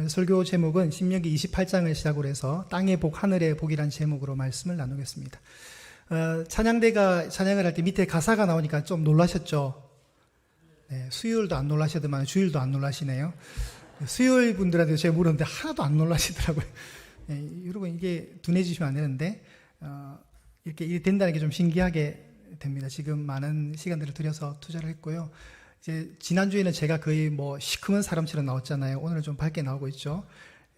오늘 설교 제목은 신명기 28장을 시작으로 해서 땅의 복, 하늘의 복이란 제목으로 말씀을 나누겠습니다. 찬양대가 찬양을 할 때 밑에 가사가 나오니까 좀 놀라셨죠? 네, 수요일도 안 놀라시더만 주일도 안 놀라시네요. 수요일 분들한테 제가 물었는데 하나도 안 놀라시더라고요. 네, 여러분 이게 둔해지시면 안 되는데 이렇게 된다는 게 좀 신기하게 됩니다. 지금 많은 시간들을 들여서 투자를 했고요. 이제 지난주에는 제가 거의 시커먼 사람처럼 나왔잖아요. 오늘은 좀 밝게 나오고 있죠.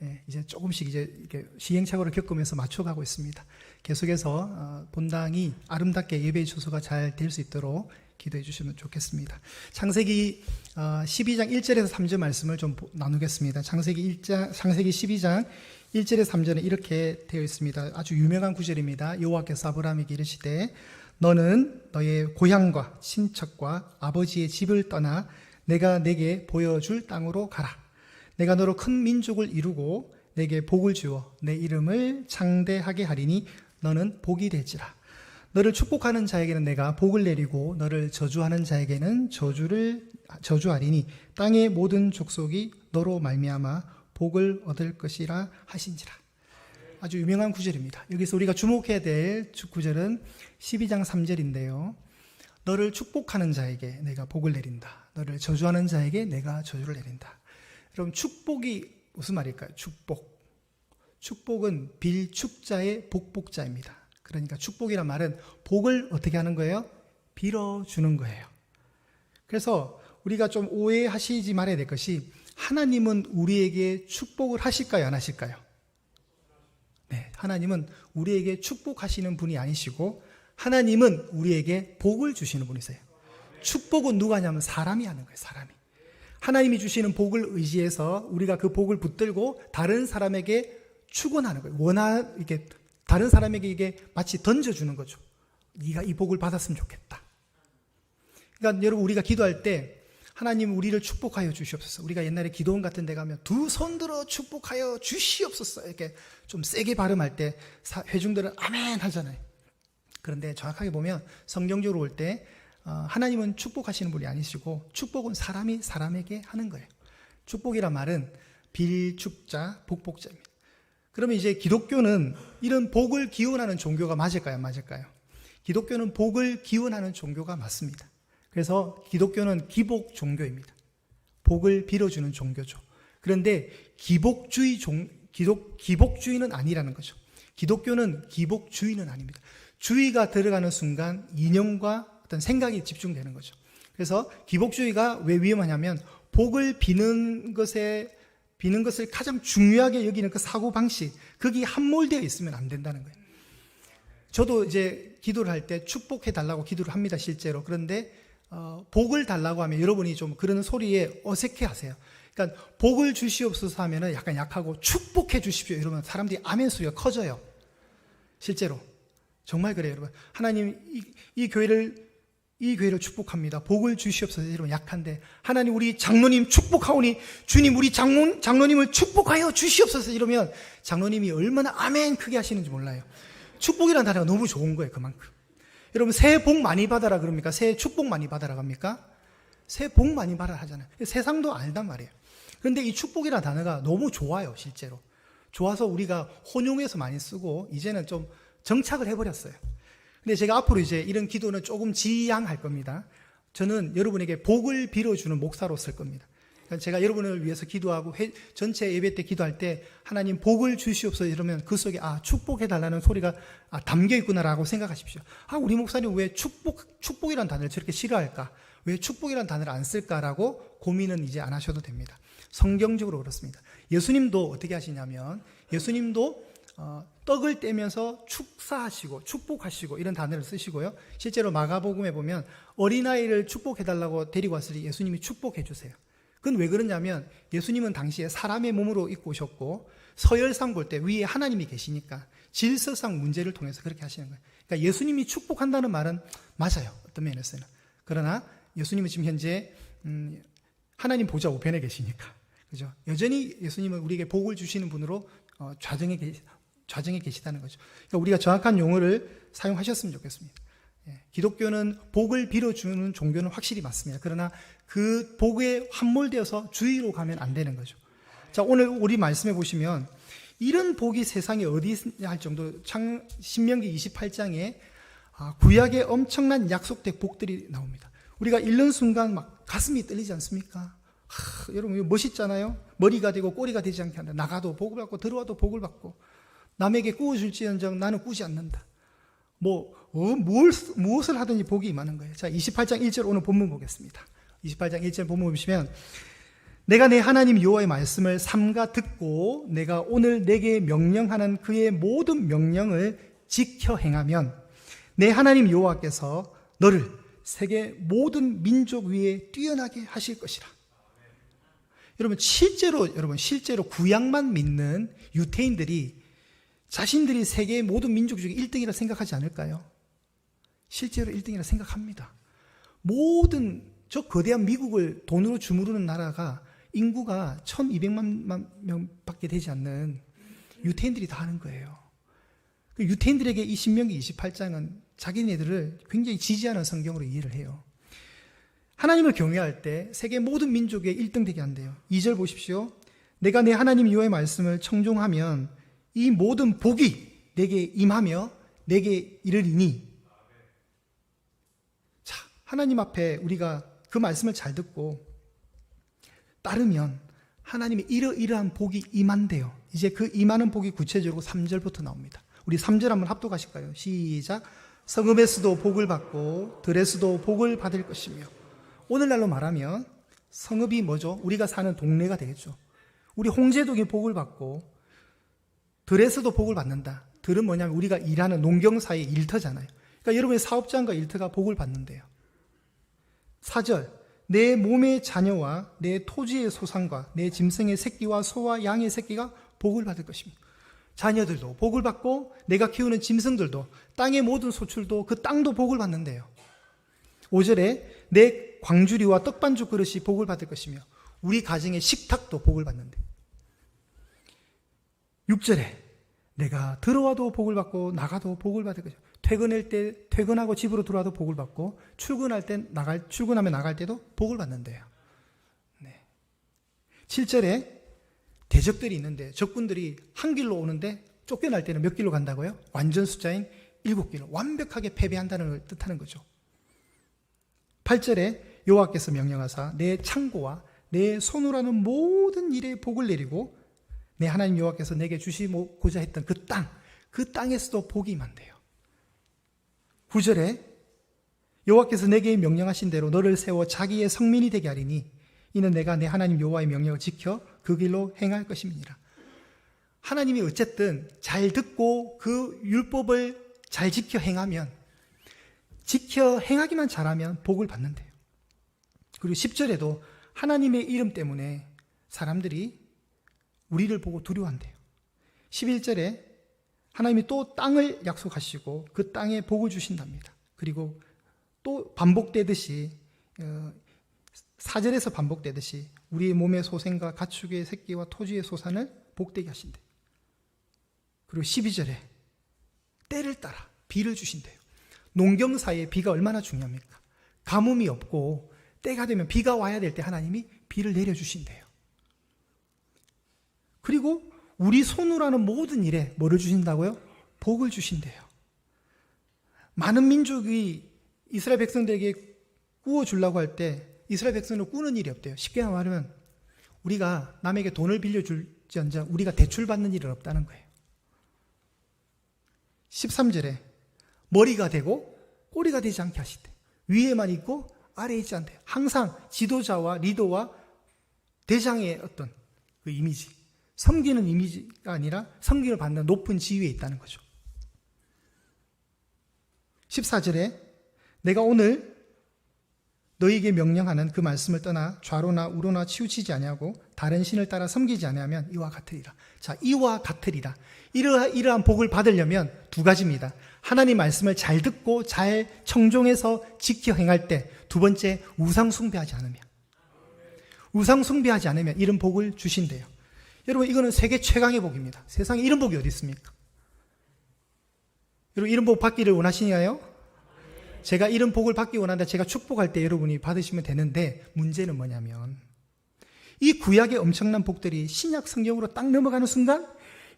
예, 이제 조금씩 이렇게 시행착오를 겪으면서 맞춰가고 있습니다. 계속해서 본당이 아름답게 예배의 주소가 잘 될 수 있도록 기도해 주시면 좋겠습니다. 창세기 12장 1절에서 3절 말씀을 좀 나누겠습니다. 창세기 12장 1절에서 3절에 이렇게 되어 있습니다. 아주 유명한 구절입니다. 여호와께서 아브라함에게 이르시되 너는 너의 고향과 친척과 아버지의 집을 떠나 내가 내게 보여줄 땅으로 가라. 내가 너로 큰 민족을 이루고 내게 복을 주어 내 이름을 창대하게 하리니 너는 복이 되지라. 너를 축복하는 자에게는 내가 복을 내리고 너를 저주하는 자에게는 저주하리니 땅의 모든 족속이 너로 말미암아 복을 얻을 것이라 하신지라. 아주 유명한 구절입니다. 여기서 우리가 주목해야 될 구절은 12장 3절인데요. 너를 축복하는 자에게 내가 복을 내린다. 너를 저주하는 자에게 내가 저주를 내린다. 여러분 축복이 무슨 말일까요? 축복은 빌축자의 복복자입니다. 그러니까 축복이란 말은 복을 어떻게 하는 거예요? 빌어주는 거예요. 그래서 우리가 좀 오해하시지 말아야 될 것이 하나님은 우리에게 축복을 하실까요? 안 하실까요? 네, 하나님은 우리에게 축복하시는 분이 아니시고 하나님은 우리에게 복을 주시는 분이세요. 축복은 누가 하냐면 사람이 하는 거예요. 사람이. 하나님이 주시는 복을 의지해서 우리가 그 복을 붙들고 다른 사람에게 축원하는 거예요. 이게 다른 사람에게 이게 마치 던져주는 거죠. 네가 이 복을 받았으면 좋겠다. 그러니까 여러분 우리가 기도할 때 하나님 우리를 축복하여 주시옵소서. 우리가 옛날에 기도원 같은 데 가면 두 손 들어 축복하여 주시옵소서 이렇게 좀 세게 발음할 때 회중들은 아멘 하잖아요. 그런데 정확하게 보면 성경적으로 올 때 하나님은 축복하시는 분이 아니시고 축복은 사람이 사람에게 하는 거예요. 축복이란 말은 빌축자, 복복자입니다. 그러면 이제 기독교는 이런 복을 기원하는 종교가 맞을까요? 안 맞을까요? 기독교는 복을 기원하는 종교가 맞습니다. 그래서 기독교는 기복 종교입니다. 복을 빌어주는 종교죠. 그런데 기복주의는 아니라는 거죠. 기독교는 기복주의는 아닙니다. 주의가 들어가는 순간 이념과 어떤 생각이 집중되는 거죠. 그래서 기복주의가 왜 위험하냐면 복을 비는 것을 가장 중요하게 여기는 그 사고방식, 거기 함몰되어 있으면 안 된다는 거예요. 저도 이제 기도를 할 때 축복해 달라고 기도를 합니다, 실제로. 그런데 복을 달라고 하면 여러분이 좀 그런 소리에 어색해 하세요. 그러니까 복을 주시옵소서 하면은 약간 약하고 축복해 주십시오 이러면 사람들이 아멘 소리가 커져요. 실제로. 정말 그래요, 여러분. 하나님 이 교회를 축복합니다. 복을 주시옵소서 이러면 약한데 하나님 우리 장로님 축복하오니 주님 우리 장로님을 축복하여 주시옵소서 이러면 장로님이 얼마나 아멘 크게 하시는지 몰라요. 축복이라는 단어가 너무 좋은 거예요, 그만큼. 여러분 새해 복 많이 받아라 그럽니까? 새해 축복 많이 받아라 합니까? 새해 복 많이 받아라 하잖아요. 세상도 알단 말이에요. 그런데 이 축복이라는 단어가 너무 좋아요, 실제로. 좋아서 우리가 혼용해서 많이 쓰고 이제는 좀 정착을 해버렸어요. 근데 제가 앞으로 이제 이런 기도는 조금 지양할 겁니다. 저는 여러분에게 복을 빌어주는 목사로 쓸 겁니다. 그러니까 제가 여러분을 위해서 기도하고 전체 예배 때 기도할 때 하나님 복을 주시옵소서 이러면 그 속에 축복해달라는 소리가 담겨 있구나라고 생각하십시오. 우리 목사님 왜 축복이라는 단어를 저렇게 싫어할까? 왜 축복이라는 단어를 안 쓸까라고 고민은 이제 안 하셔도 됩니다. 성경적으로 그렇습니다. 예수님도 어떻게 하시냐면 예수님도 떡을 떼면서 축사하시고 축복하시고 이런 단어를 쓰시고요. 실제로 마가복음에 보면 어린아이를 축복해달라고 데리고 왔을 때 예수님이 축복해 주세요. 그건 왜 그러냐면 예수님은 당시에 사람의 몸으로 입고 오셨고 서열상 볼 때 위에 하나님이 계시니까 질서상 문제를 통해서 그렇게 하시는 거예요. 그러니까 예수님이 축복한다는 말은 맞아요, 어떤 면에서는. 그러나 예수님은 지금 현재 하나님 보좌 우편에 계시니까, 그죠? 여전히 예수님은 우리에게 복을 주시는 분으로 좌정에 계시다는 거죠. 그러니까 우리가 정확한 용어를 사용하셨으면 좋겠습니다. 기독교는 복을 빌어주는 종교는 확실히 맞습니다. 그러나 그 복에 함몰되어서 주의로 가면 안 되는 거죠. 자, 오늘 우리 말씀해 보시면 이런 복이 세상에 어디 있냐 할 정도로 신명기 28장에 구약의 엄청난 약속된 복들이 나옵니다. 우리가 읽는 순간 막 가슴이 떨리지 않습니까? 여러분 이거 멋있잖아요. 머리가 되고 꼬리가 되지 않게 한다. 나가도 복을 받고 들어와도 복을 받고 남에게 꾸어줄지언정 나는 꾸지 않는다. 무엇을 하든지 복이 임하는 거예요. 자, 28장 1절 오늘 본문 보겠습니다. 28장 1절 본문 보시면 내가 내 하나님 여호와의 말씀을 삼가 듣고 내가 오늘 내게 명령하는 그의 모든 명령을 지켜 행하면 내 하나님 여호와께서 너를 세계 모든 민족 위에 뛰어나게 하실 것이라. 여러분 실제로 구약만 믿는 유대인들이 자신들이 세계의 모든 민족 중에 1등이라 생각하지 않을까요? 실제로 1등이라 생각합니다. 모든 저 거대한 미국을 돈으로 주무르는 나라가 인구가 1200만 명밖에 되지 않는 유대인들이 다 하는 거예요. 유대인들에게 이 신명기 28장은 자기네들을 굉장히 지지하는 성경으로 이해를 해요. 하나님을 경외할 때 세계 모든 민족에 1등 되게 한대요. 2절 보십시오. 내가 내 하나님 여호와의 말씀을 청종하면 이 모든 복이 내게 임하며 내게 이르리니. 자, 하나님 앞에 우리가 그 말씀을 잘 듣고 따르면 하나님의 이러이러한 복이 임한대요. 이제 그 임하는 복이 구체적으로 3절부터 나옵니다. 우리 3절 한번 합독하실까요? 시작. 성읍에서도 복을 받고 들에서도 복을 받을 것이며. 오늘날로 말하면 성읍이 뭐죠? 우리가 사는 동네가 되겠죠. 우리 홍제동이 복을 받고 들에서도 복을 받는다. 들은 뭐냐면 우리가 일하는 농경사의 일터잖아요. 그러니까 여러분의 사업장과 일터가 복을 받는데요. 4절. 내 몸의 자녀와 내 토지의 소산과 내 짐승의 새끼와 소와 양의 새끼가 복을 받을 것입니다. 자녀들도 복을 받고 내가 키우는 짐승들도 땅의 모든 소출도 그 땅도 복을 받는데요. 5절에 내 광주리와 떡반죽 그릇이 복을 받을 것이며 우리 가정의 식탁도 복을 받는데. 6절에 내가 들어와도 복을 받고 나가도 복을 받을 것이며 퇴근할 때 퇴근하고 집으로 들어와도 복을 받고 출근하면 나갈 때도 복을 받는데요. 네. 7절에 대적들이 있는데 적군들이 한 길로 오는데 쫓겨날 때는 몇 길로 간다고요? 완전 숫자인 7길로 완벽하게 패배한다는 걸 뜻하는 거죠. 8절에 여호와께서 명령하사 내 창고와 내 손으로 하는 모든 일에 복을 내리고 내 하나님 여호와께서 내게 주시고자 했던 그 땅에서도 복이 임한대요. 9절에 여호와께서 내게 명령하신 대로 너를 세워 자기의 성민이 되게 하리니 이는 내가 내 하나님 여호와의 명령을 지켜 그 길로 행할 것임이니라. 하나님이 어쨌든 잘 듣고 그 율법을 잘 지켜 행하기만 잘하면 복을 받는데요. 그리고 10절에도 하나님의 이름 때문에 사람들이 우리를 보고 두려워한대요. 11절에 하나님이 또 땅을 약속하시고 그 땅에 복을 주신답니다. 그리고 또 반복되듯이 4절에서 반복되듯이 우리의 몸의 소생과 가축의 새끼와 토지의 소산을 복되게 하신대요. 그리고 12절에 때를 따라 비를 주신대요. 농경사에 비가 얼마나 중요합니까? 가뭄이 없고 때가 되면 비가 와야 될 때 하나님이 비를 내려주신대요. 그리고 우리 손으로 하는 모든 일에 뭐를 주신다고요? 복을 주신대요. 많은 민족이 이스라엘 백성들에게 꾸어주려고 할 때 이스라엘 백성은 꾸는 일이 없대요. 쉽게 말하면 우리가 남에게 돈을 빌려줄지언정 우리가 대출받는 일은 없다는 거예요. 13절에 머리가 되고 꼬리가 되지 않게 하시대. 위에만 있고 아래에 있지 않대. 항상 지도자와 리더와 대장의 어떤 그 이미지, 섬기는 이미지가 아니라 섬김을 받는 높은 지위에 있다는 거죠. 14절에 내가 오늘 너희에게 명령하는 그 말씀을 떠나 좌로나 우로나 치우치지 아니하고 다른 신을 따라 섬기지 아니하면 이와 같으리라. 자, 이와 같으리라. 이러한 복을 받으려면 두 가지입니다. 하나님 말씀을 잘 듣고 잘 청종해서 지켜 행할 때, 두 번째 우상 숭배하지 않으면 이런 복을 주신대요. 여러분, 이거는 세계 최강의 복입니다. 세상에 이런 복이 어디 있습니까? 여러분, 이런 복 받기를 원하시나요? 제가 이런 복을 받기 원한다. 제가 축복할 때 여러분이 받으시면 되는데, 문제는 뭐냐면 이 구약의 엄청난 복들이 신약 성경으로 딱 넘어가는 순간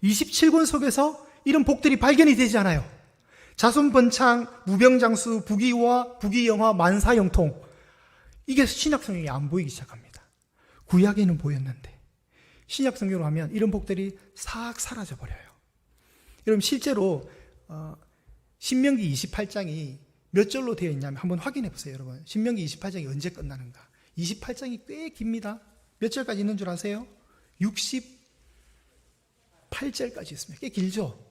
27권 속에서 이런 복들이 발견이 되지 않아요. 자손번창, 무병장수, 부귀와 부귀영화, 만사형통, 이게 신약 성경에 안 보이기 시작합니다. 구약에는 보였는데 신약 성경으로 하면 이런 복들이 싹 사라져 버려요. 여러분 실제로 신명기 28장이 몇 절로 되어 있냐면 한번 확인해 보세요. 여러분 신명기 28장이 언제 끝나는가? 28장이 꽤 깁니다. 몇 절까지 있는 줄 아세요? 68절까지 있습니다. 꽤 길죠?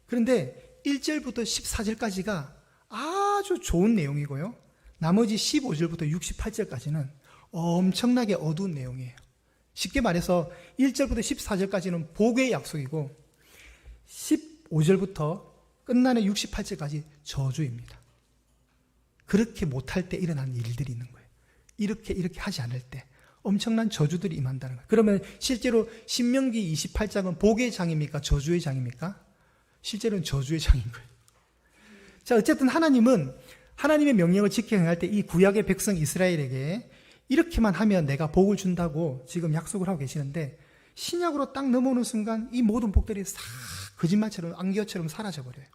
그런데 1절부터 14절까지가 아주 좋은 내용이고요. 나머지 15절부터 68절까지는 엄청나게 어두운 내용이에요. 쉽게 말해서 1절부터 14절까지는 복의 약속이고 15절부터 끝나는 68절까지 저주입니다. 그렇게 못할 때 일어나는 일들이 있는 거예요. 이렇게 하지 않을 때 엄청난 저주들이 임한다는 거예요. 그러면 실제로 신명기 28장은 복의 장입니까? 저주의 장입니까? 실제로는 저주의 장인 거예요. 자, 어쨌든 하나님은 하나님의 명령을 지켜 행할 때 이 구약의 백성 이스라엘에게 이렇게만 하면 내가 복을 준다고 지금 약속을 하고 계시는데 신약으로 딱 넘어오는 순간 이 모든 복들이 싹 거짓말처럼 안개처럼 사라져버려요.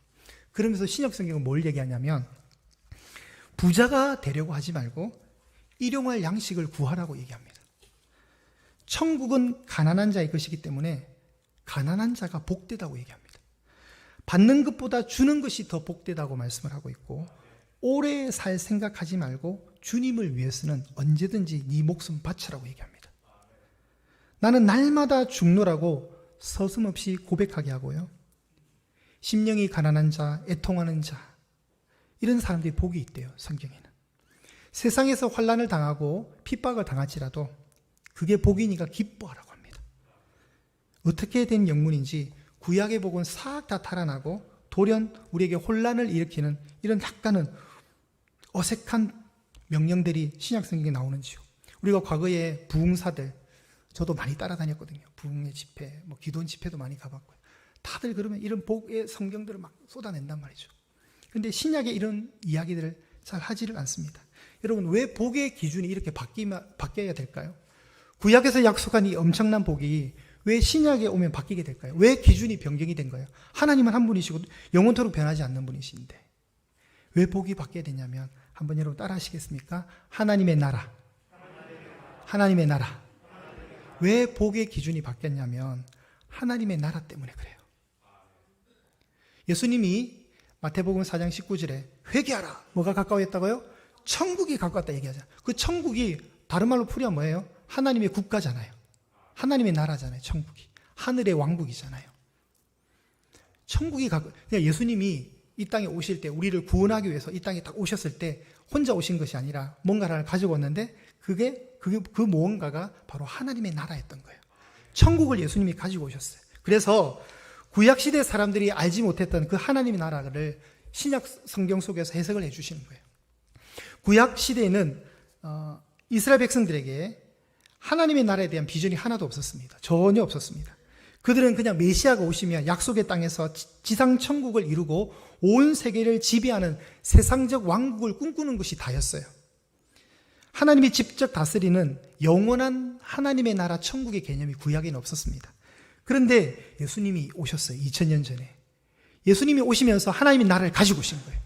그러면서 신약 성경은 뭘 얘기하냐면 부자가 되려고 하지 말고 일용할 양식을 구하라고 얘기합니다. 천국은 가난한 자의 것이기 때문에 가난한 자가 복되다고 얘기합니다. 받는 것보다 주는 것이 더 복되다고 말씀을 하고 있고 오래 살 생각하지 말고 주님을 위해서는 언제든지 네 목숨 바쳐라고 얘기합니다. 나는 날마다 죽노라고 서슴없이 고백하게 하고요. 심령이 가난한 자, 애통하는 자 이런 사람들이 복이 있대요. 성경에는. 세상에서 환난을 당하고 핍박을 당할지라도 그게 복이니까 기뻐하라고 합니다. 어떻게 된 영문인지 구약의 복은 싹 다 달아나고 돌연 우리에게 혼란을 일으키는 이런 약간은 어색한 명령들이 신약 성경에 나오는지요. 우리가 과거에 부흥사들 저도 많이 따라다녔거든요. 부흥의 집회, 기도원 집회도 많이 가봤고요. 다들 그러면 이런 복의 성경들을 막 쏟아낸단 말이죠. 그런데 신약에 이런 이야기들을 잘 하지를 않습니다. 여러분 왜 복의 기준이 이렇게 바뀌어야 될까요? 구약에서 약속한 이 엄청난 복이 왜 신약에 오면 바뀌게 될까요? 왜 기준이 변경이 된 거예요? 하나님은 한 분이시고 영원토록 변하지 않는 분이신데 왜 복이 바뀌어야 되냐면 한번 여러분 따라 하시겠습니까? 하나님의 나라. 하나님의 나라. 왜 복의 기준이 바뀌었냐면 하나님의 나라 때문에 그래요. 예수님이 마태복음 4장 19절에 회개하라. 뭐가 가까워졌다고요? 천국이 가까웠다 얘기하잖아요. 그 천국이 다른 말로 풀이하면 뭐예요? 하나님의 국가잖아요. 하나님의 나라잖아요. 천국이. 하늘의 왕국이잖아요. 천국이 그러니까 예수님이 이 땅에 오실 때 우리를 구원하기 위해서 이 땅에 딱 오셨을 때 혼자 오신 것이 아니라 뭔가를 가지고 왔는데 그 무언가가 바로 하나님의 나라였던 거예요. 천국을 예수님이 가지고 오셨어요. 그래서 구약시대 사람들이 알지 못했던 그 하나님의 나라를 신약 성경 속에서 해석을 해 주시는 거예요. 구약시대에는 이스라엘 백성들에게 하나님의 나라에 대한 비전이 하나도 없었습니다. 전혀 없었습니다. 그들은 그냥 메시아가 오시면 약속의 땅에서 지상 천국을 이루고 온 세계를 지배하는 세상적 왕국을 꿈꾸는 것이 다였어요. 하나님이 직접 다스리는 영원한 하나님의 나라 천국의 개념이 구약에는 없었습니다. 그런데 예수님이 오셨어요. 2000년 전에. 예수님이 오시면서 하나님의 나라를 가지고 오신 거예요.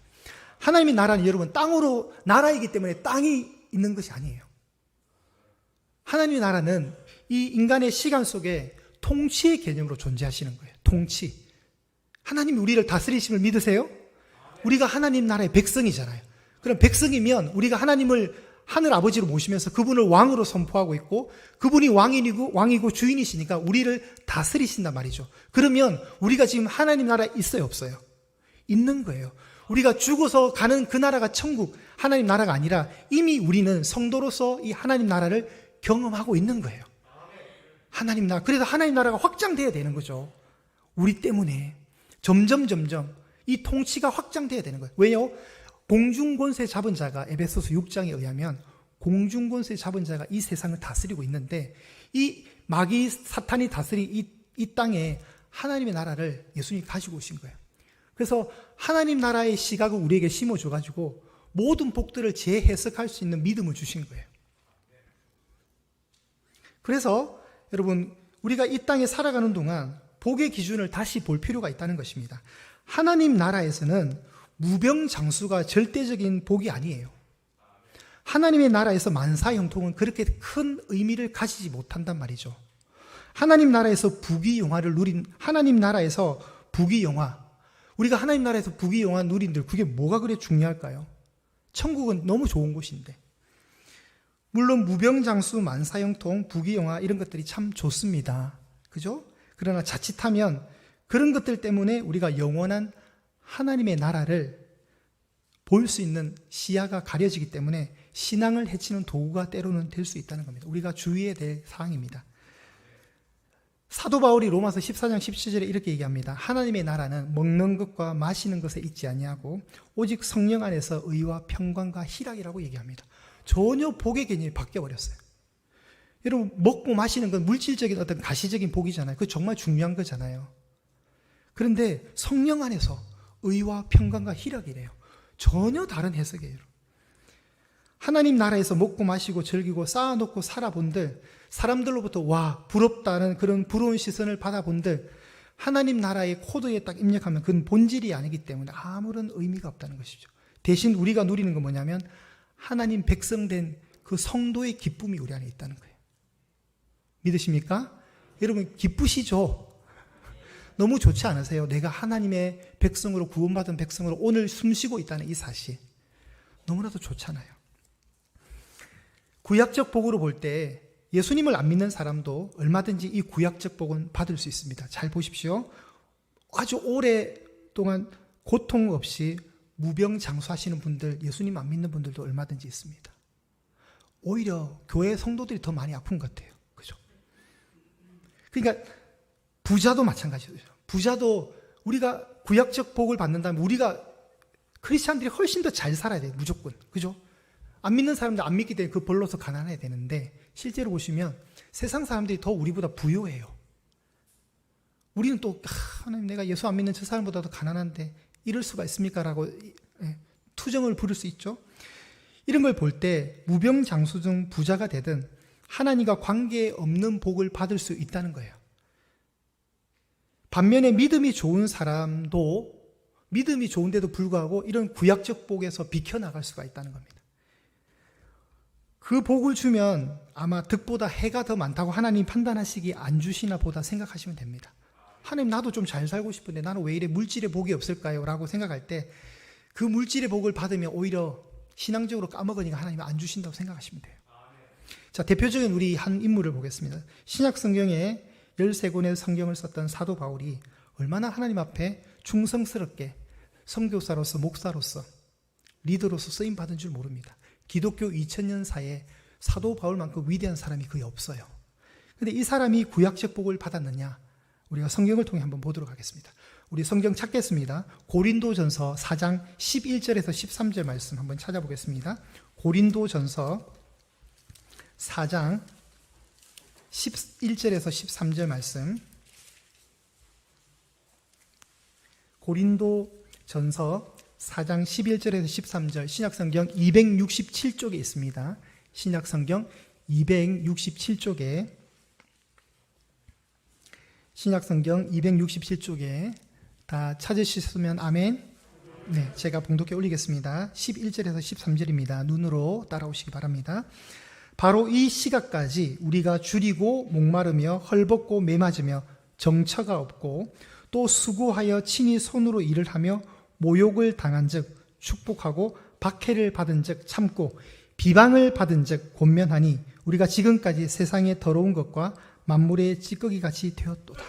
하나님의 나라는 여러분 땅으로 나라이기 때문에 땅이 있는 것이 아니에요. 하나님의 나라는 이 인간의 시간 속에 통치의 개념으로 존재하시는 거예요. 통치. 하나님이 우리를 다스리심을 믿으세요? 우리가 하나님 나라의 백성이잖아요. 그럼 백성이면 우리가 하나님을 하늘 아버지로 모시면서 그분을 왕으로 선포하고 있고 그분이 왕이고 주인이시니까 우리를 다스리신단 말이죠. 그러면 우리가 지금 하나님 나라에 있어요, 없어요? 있는 거예요. 우리가 죽어서 가는 그 나라가 천국, 하나님 나라가 아니라 이미 우리는 성도로서 이 하나님 나라를 경험하고 있는 거예요. 하나님 나라. 그래서 하나님 나라가 확장돼야 되는 거죠. 우리 때문에 점점 이 통치가 확장돼야 되는 거예요. 왜요? 공중권세 잡은 자가 에베소서 6장에 의하면 공중권세 잡은 자가 이 세상을 다스리고 있는데 이 마귀 사탄이 다스린 이 땅에 하나님의 나라를 예수님이 가지고 오신 거예요. 그래서 하나님 나라의 시각을 우리에게 심어줘가지고 모든 복들을 재해석할 수 있는 믿음을 주신 거예요. 그래서 여러분, 우리가 이 땅에 살아가는 동안 복의 기준을 다시 볼 필요가 있다는 것입니다. 하나님 나라에서는 무병장수가 절대적인 복이 아니에요. 하나님의 나라에서 만사형통은 그렇게 큰 의미를 가지지 못한단 말이죠. 하나님 나라에서 부귀영화를 누린, 하나님 나라에서 부귀영화, 우리가 하나님 나라에서 부귀영화 누린들, 그게 뭐가 그래 중요할까요? 천국은 너무 좋은 곳인데. 물론 무병장수, 만사형통, 부귀영화 이런 것들이 참 좋습니다. 그죠? 그러나 자칫하면 그런 것들 때문에 우리가 영원한 하나님의 나라를 볼 수 있는 시야가 가려지기 때문에 신앙을 해치는 도구가 때로는 될 수 있다는 겁니다. 우리가 주의해야 될 사항입니다. 사도 바울이 로마서 14장 17절에 이렇게 얘기합니다. 하나님의 나라는 먹는 것과 마시는 것에 있지 아니하고 오직 성령 안에서 의와 평강과 희락이라고 얘기합니다. 전혀 복의 개념이 바뀌어버렸어요. 여러분, 먹고 마시는 건 물질적인 어떤 가시적인 복이잖아요. 그거 정말 중요한 거잖아요. 그런데 성령 안에서 의와 평강과 희락이래요. 전혀 다른 해석이에요. 하나님 나라에서 먹고 마시고 즐기고 쌓아놓고 살아본들, 사람들로부터 와 부럽다는 그런 부러운 시선을 받아본들, 하나님 나라의 코드에 딱 입력하면 그건 본질이 아니기 때문에 아무런 의미가 없다는 것이죠. 대신 우리가 누리는 건 뭐냐면 하나님 백성된 그 성도의 기쁨이 우리 안에 있다는 거예요. 믿으십니까? 여러분 기쁘시죠? 너무 좋지 않으세요? 내가 하나님의 백성으로 구원받은 백성으로 오늘 숨쉬고 있다는 이 사실. 너무나도 좋잖아요. 구약적 복으로 볼 때 예수님을 안 믿는 사람도 얼마든지 이 구약적 복은 받을 수 있습니다. 잘 보십시오. 아주 오랫동안 고통 없이 무병장수하시는 분들, 예수님 안 믿는 분들도 얼마든지 있습니다. 오히려 교회 성도들이 더 많이 아픈 것 같아요. 그죠? 그러니까 부자도 마찬가지죠. 부자도 우리가 구약적 복을 받는다면 우리가 크리스찬들이 훨씬 더 잘 살아야 돼요. 무조건. 그죠? 안 믿는 사람들 안 믿기 때문에 그 벌로서 가난해야 되는데 실제로 보시면 세상 사람들이 더 우리보다 부유해요. 우리는 또 하나님 내가 예수 안 믿는 저 사람보다 더 가난한데 이럴 수가 있습니까? 라고 투정을 부릴 수 있죠. 이런 걸 볼 때 무병장수 중 부자가 되든 하나님과 관계없는 복을 받을 수 있다는 거예요. 반면에 믿음이 좋은 사람도 믿음이 좋은데도 불구하고 이런 구약적 복에서 비켜나갈 수가 있다는 겁니다. 그 복을 주면 아마 득보다 해가 더 많다고 하나님 판단하시기 안 주시나 보다 생각하시면 됩니다. 하나님 나도 좀 잘 살고 싶은데 나는 왜 이래 물질의 복이 없을까요? 라고 생각할 때 그 물질의 복을 받으면 오히려 신앙적으로 까먹으니까 하나님은 안 주신다고 생각하시면 돼요. 자, 대표적인 우리 한 인물을 보겠습니다. 신약 성경에 13권의 성경을 썼던 사도 바울이 얼마나 하나님 앞에 충성스럽게 선교사로서 목사로서 리더로서 쓰임받은 줄 모릅니다. 기독교 2000년사에 사도 바울만큼 위대한 사람이 거의 없어요. 그런데 이 사람이 구약적 복을 받았느냐? 우리가 성경을 통해 한번 보도록 하겠습니다. 우리 성경 찾겠습니다. 고린도전서 4장 11절에서 13절 말씀 한번 찾아보겠습니다. 고린도전서 4장 11절에서 13절 말씀. 고린도전서 4장 11절에서 13절 신약성경 267쪽에 있습니다. 신약성경 267쪽에 신약성경 267쪽에 다 찾으셨으면 아멘. 네, 제가 봉독해 올리겠습니다. 11절에서 13절입니다. 눈으로 따라오시기 바랍니다. 바로 이 시각까지 우리가 줄이고 목마르며 헐벗고 매맞으며 정처가 없고 또 수고하여 친히 손으로 일을 하며 모욕을 당한 즉 축복하고 박해를 받은 즉 참고 비방을 받은 즉 권면하니 우리가 지금까지 세상의 더러운 것과 만물의 찌꺼기 같이 되었도다.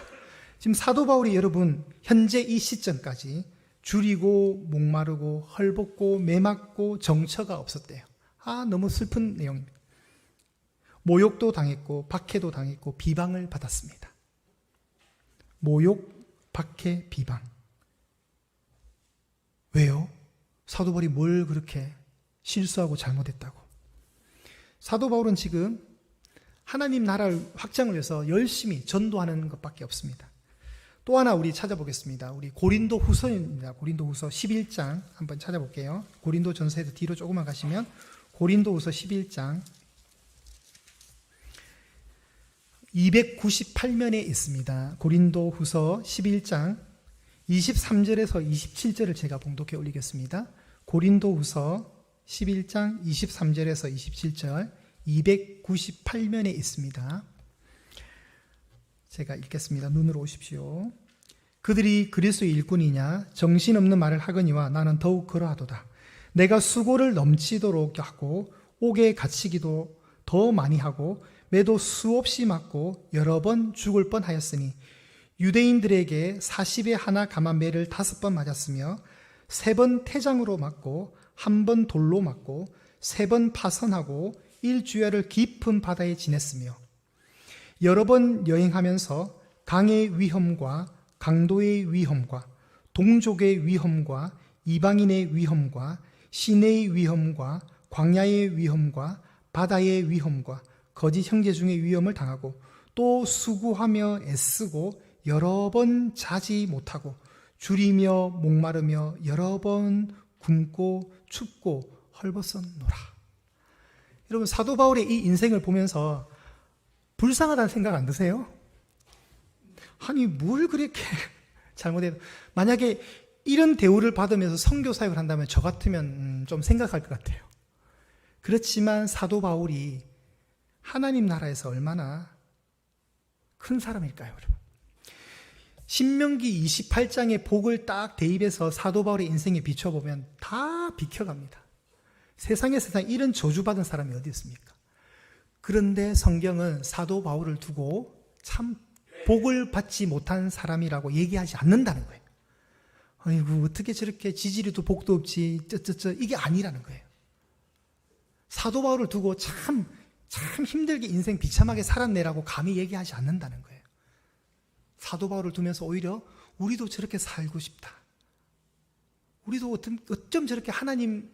지금 사도 바울이 여러분 현재 이 시점까지 줄이고 목마르고 헐벗고 매맞고 정처가 없었대요. 너무 슬픈 내용입니다. 모욕도 당했고 박해도 당했고 비방을 받았습니다. 모욕, 박해, 비방. 왜요? 사도 바울이 뭘 그렇게 실수하고 잘못했다고? 사도 바울은 지금 하나님 나라를 확장을 위해서 열심히 전도하는 것밖에 없습니다. 또 하나 우리 찾아보겠습니다. 우리 고린도 후서입니다. 고린도 후서 11장 한번 찾아볼게요. 고린도 전서에서 뒤로 조금만 가시면 고린도 후서 11장 298면에 있습니다. 고린도후서 11장 23절에서 27절을 제가 봉독해 올리겠습니다. 고린도후서 11장 23절에서 27절 298면에 있습니다. 제가 읽겠습니다. 눈으로 오십시오. 그들이 그리스도의 일꾼이냐 정신없는 말을 하거니와 나는 더욱 그러하도다. 내가 수고를 넘치도록 하고 옥에 갇히기도 더 많이 하고 매도 수없이 맞고 여러 번 죽을 뻔하였으니 유대인들에게 40에 하나 감한 매를 5번 맞았으며 3번 태장으로 맞고 1번 돌로 맞고 3번 파선하고 일주야를 깊은 바다에 지냈으며 여러 번 여행하면서 강의 위험과 강도의 위험과 동족의 위험과 이방인의 위험과 시내의 위험과 광야의 위험과 바다의 위험과 거짓 형제 중의 위험을 당하고 또 수고하며 애쓰고 여러 번 자지 못하고 줄이며 목마르며 여러 번 굶고 춥고 헐벗었노라. 여러분, 사도 바울의 이 인생을 보면서 불쌍하다는 생각 안 드세요? 아니 뭘 그렇게 잘못해도, 만약에 이런 대우를 받으면서 선교 사역을 한다면 저 같으면 좀 생각할 것 같아요. 그렇지만 사도 바울이 하나님 나라에서 얼마나 큰 사람일까요, 여러분? 신명기 28장의 복을 딱 대입해서 사도 바울의 인생에 비춰보면 다 비켜갑니다. 세상 이런 저주받은 사람이 어디 있습니까? 그런데 성경은 사도 바울을 두고 참 복을 받지 못한 사람이라고 얘기하지 않는다는 거예요. 아이고 어떻게 저렇게 지지리도 복도 없지 이게 아니라는 거예요. 사도 바울을 두고 참 힘들게 인생 비참하게 살았네라고 감히 얘기하지 않는다는 거예요. 사도 바울을 두면서 오히려 우리도 저렇게 살고 싶다. 우리도 어쩜 저렇게 하나님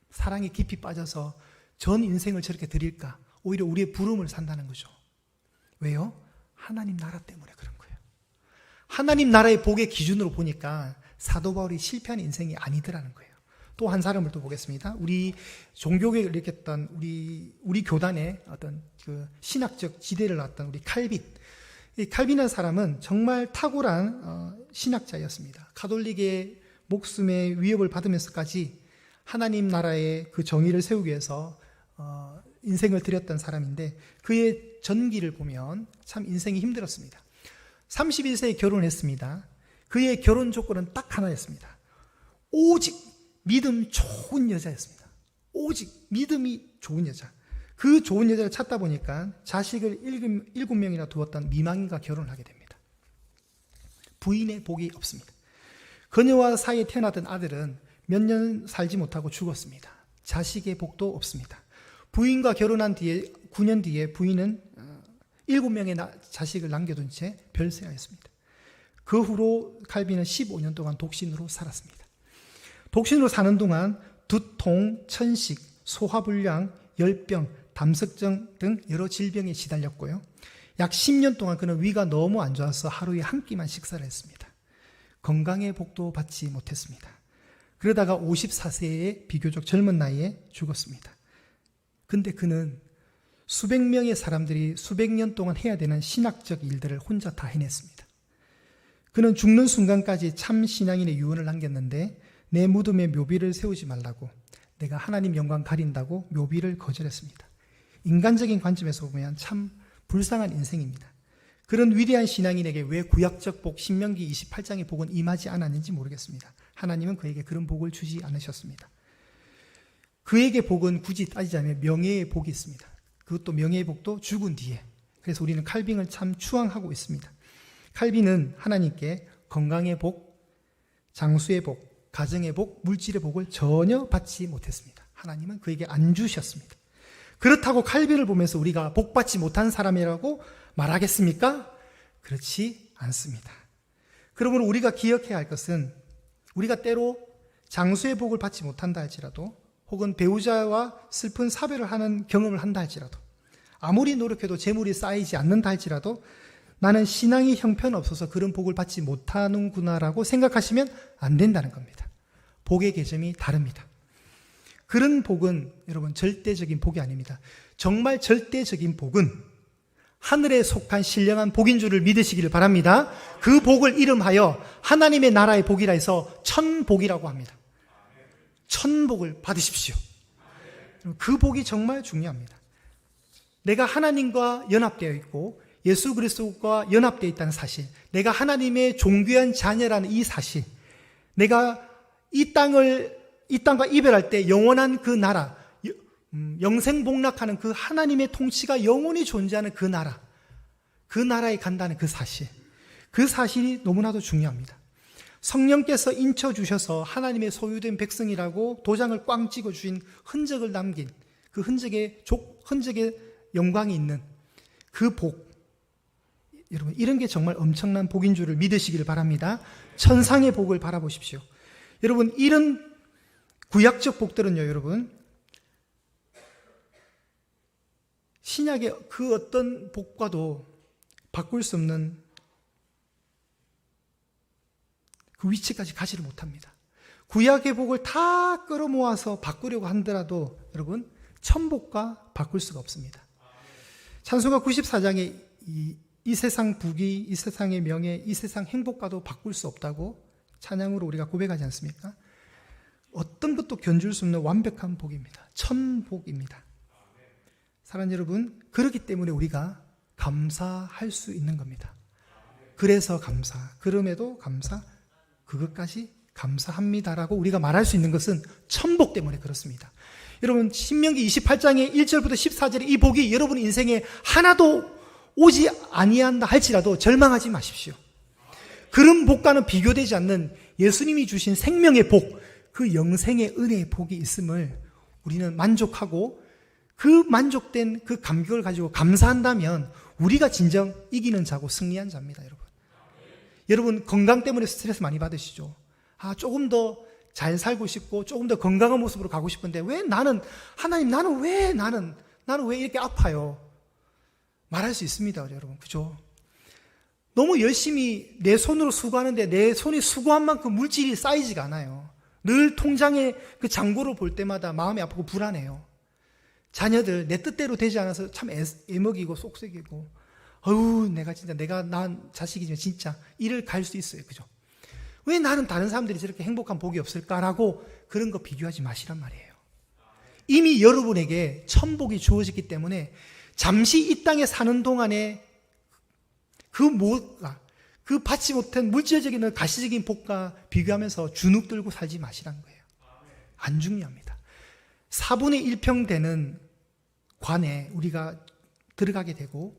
사랑에 깊이 빠져서 전 인생을 저렇게 드릴까? 오히려 우리의 부름을 산다는 거죠. 왜요? 하나님 나라 때문에 그런 거예요. 하나님 나라의 복의 기준으로 보니까 사도 바울이 실패한 인생이 아니더라는 거예요. 또 한 사람을 또 보겠습니다. 우리 종교개혁을 일으켰던 우리 교단의 어떤 그 신학적 지대를 놨던 우리 칼빈. 이 칼빈이라는 사람은 정말 탁월한 신학자였습니다. 가톨릭의 목숨의 위협을 받으면서까지 하나님 나라의 그 정의를 세우기 위해서 인생을 들였던 사람인데 그의 전기를 보면 참 인생이 힘들었습니다. 31세에 결혼했습니다. 그의 결혼 조건은 딱 하나였습니다. 오직 믿음 좋은 여자였습니다. 오직 믿음이 좋은 여자. 그 좋은 여자를 찾다 보니까 자식을 7명이나 두었던 미망인과 결혼을 하게 됩니다. 부인의 복이 없습니다. 그녀와 사이에 태어났던 아들은 몇 년 살지 못하고 죽었습니다. 자식의 복도 없습니다. 부인과 결혼한 뒤에 9년 뒤에 부인은 7명의 자식을 남겨둔 채 별세하였습니다. 그 후로 칼빈은 15년 동안 독신으로 살았습니다. 독신으로 사는 동안 두통, 천식, 소화불량, 열병, 담석증 등 여러 질병에 시달렸고요. 약 10년 동안 그는 위가 너무 안 좋아서 하루에 한 끼만 식사를 했습니다. 건강의 복도 받지 못했습니다. 그러다가 54세의 비교적 젊은 나이에 죽었습니다. 근데 그는 수백 명의 사람들이 수백 년 동안 해야 되는 신학적 일들을 혼자 다 해냈습니다. 그는 죽는 순간까지 참 신앙인의 유언을 남겼는데 내 무덤에 묘비를 세우지 말라고, 내가 하나님 영광 가린다고 묘비를 거절했습니다. 인간적인 관점에서 보면 참 불쌍한 인생입니다. 그런 위대한 신앙인에게 왜 구약적 복, 신명기 28장의 복은 임하지 않았는지 모르겠습니다. 하나님은 그에게 그런 복을 주지 않으셨습니다. 그에게 복은 굳이 따지자면 명예의 복이 있습니다. 그것도 명예의 복도 죽은 뒤에. 그래서 우리는 칼빈을 참 추앙하고 있습니다. 칼빈은 하나님께 건강의 복, 장수의 복, 가정의 복, 물질의 복을 전혀 받지 못했습니다. 하나님은 그에게 안 주셨습니다. 그렇다고 칼빈을 보면서 우리가 복 받지 못한 사람이라고 말하겠습니까? 그렇지 않습니다. 그러므로 우리가 기억해야 할 것은 우리가 때로 장수의 복을 받지 못한다 할지라도 혹은 배우자와 슬픈 사별을 하는 경험을 한다 할지라도 아무리 노력해도 재물이 쌓이지 않는다 할지라도 나는 신앙이 형편없어서 그런 복을 받지 못하는구나라고 생각하시면 안 된다는 겁니다. 복의 개념이 다릅니다. 그런 복은 여러분 절대적인 복이 아닙니다. 정말 절대적인 복은 하늘에 속한 신령한 복인 줄을 믿으시기를 바랍니다. 그 복을 이름하여 하나님의 나라의 복이라 해서 천복이라고 합니다. 천복을 받으십시오. 그 복이 정말 중요합니다. 내가 하나님과 연합되어 있고 예수 그리스도와 연합되어 있다는 사실, 내가 하나님의 존귀한 자녀라는 이 사실, 내가 이 땅과 이별할 때 영원한 그 나라, 영생복락하는 그 하나님의 통치가 영원히 존재하는 그 나라, 그 나라에 간다는 그 사실, 그 사실이 너무나도 중요합니다. 성령께서 인쳐주셔서 하나님의 소유된 백성이라고 도장을 꽝 찍어주신 흔적을 남긴 그 흔적의 영광이 있는 그 복, 여러분 이런 게 정말 엄청난 복인 줄을 믿으시기를 바랍니다. 천상의 복을 바라보십시오. 여러분 이런 구약적 복들은요, 여러분 신약의 그 어떤 복과도 바꿀 수 없는 그 위치까지 가지를 못합니다. 구약의 복을 다 끌어모아서 바꾸려고 하더라도 여러분 천복과 바꿀 수가 없습니다. 찬송가 94장에 이 세상 부귀, 이 세상의 명예, 이 세상 행복과도 바꿀 수 없다고 찬양으로 우리가 고백하지 않습니까? 어떤 것도 견줄 수 없는 완벽한 복입니다. 천복입니다. 사랑하는 여러분, 그렇기 때문에 우리가 감사할 수 있는 겁니다. 그래서 감사, 그럼에도 감사, 그것까지 감사합니다라고 우리가 말할 수 있는 것은 천복 때문에 그렇습니다. 여러분 신명기 28장의 1절부터 14절의 이 복이 여러분 인생에 하나도 오지 아니한다 할지라도 절망하지 마십시오. 그런 복과는 비교되지 않는 예수님이 주신 생명의 복, 그 영생의 은혜의 복이 있음을 우리는 만족하고 그 만족된 그 감격을 가지고 감사한다면 우리가 진정 이기는 자고 승리한 자입니다. 여러분 건강 때문에 스트레스 많이 받으시죠? 조금 더 잘 살고 싶고 조금 더 건강한 모습으로 가고 싶은데 왜 하나님 나는 왜 이렇게 아파요? 말할 수 있습니다, 여러분. 그죠? 너무 열심히 내 손으로 수고하는데 내 손이 수고한 만큼 물질이 쌓이지가 않아요. 늘 통장에 그 잔고를 볼 때마다 마음이 아프고 불안해요. 자녀들 내 뜻대로 되지 않아서 참 애먹이고 속색이고 내가 낳은 자식이지만 진짜 이를 갈 수 있어요. 그죠? 왜 나는 다른 사람들이 저렇게 행복한 복이 없을까라고 그런 거 비교하지 마시란 말이에요. 이미 여러분에게 천복이 주어졌기 때문에 잠시 이 땅에 사는 동안에 그 받지 못한 물질적인 가시적인 복과 비교하면서 주눅 들고 살지 마시란 거예요. 안 중요합니다. 4분의 1평 되는 관에 우리가 들어가게 되고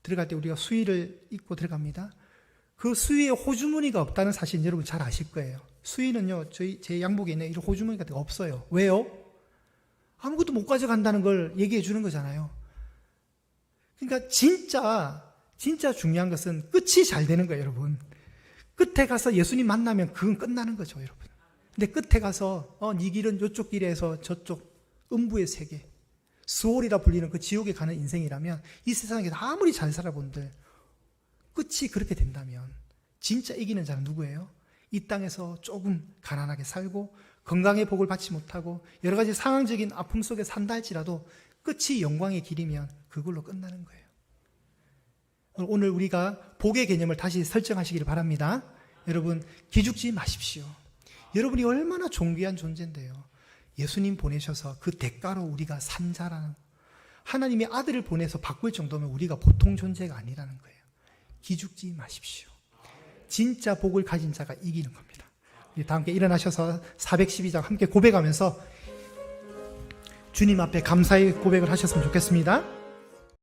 들어갈 때 우리가 수의를 입고 들어갑니다. 그 수의에 호주머니가 없다는 사실 여러분 잘 아실 거예요. 수의는요, 제 양복에 있는 이런 호주머니 같은 거 없어요. 왜요? 아무것도 못 가져간다는 걸 얘기해 주는 거잖아요. 그러니까 진짜 중요한 것은 끝이 잘 되는 거예요, 여러분. 끝에 가서 예수님 만나면 그건 끝나는 거죠, 여러분. 근데 끝에 가서 네 길은 이쪽 길에서 저쪽 음부의 세계, 스올이라 불리는 그 지옥에 가는 인생이라면 이 세상에서 아무리 잘 살아본들 끝이 그렇게 된다면 진짜 이기는 자는 누구예요? 이 땅에서 조금 가난하게 살고 건강의 복을 받지 못하고 여러 가지 상황적인 아픔 속에 산다 할지라도 끝이 영광의 길이면 그걸로 끝나는 거예요. 오늘 우리가 복의 개념을 다시 설정하시기를 바랍니다. 여러분 기죽지 마십시오. 여러분이 얼마나 존귀한 존재인데요. 예수님 보내셔서 그 대가로 우리가 산 자라는, 하나님의 아들을 보내서 바꿀 정도면 우리가 보통 존재가 아니라는 거예요. 기죽지 마십시오. 진짜 복을 가진 자가 이기는 겁니다. 우리 다 함께 일어나셔서 412장 함께 고백하면서 주님 앞에 감사의 고백을 하셨으면 좋겠습니다.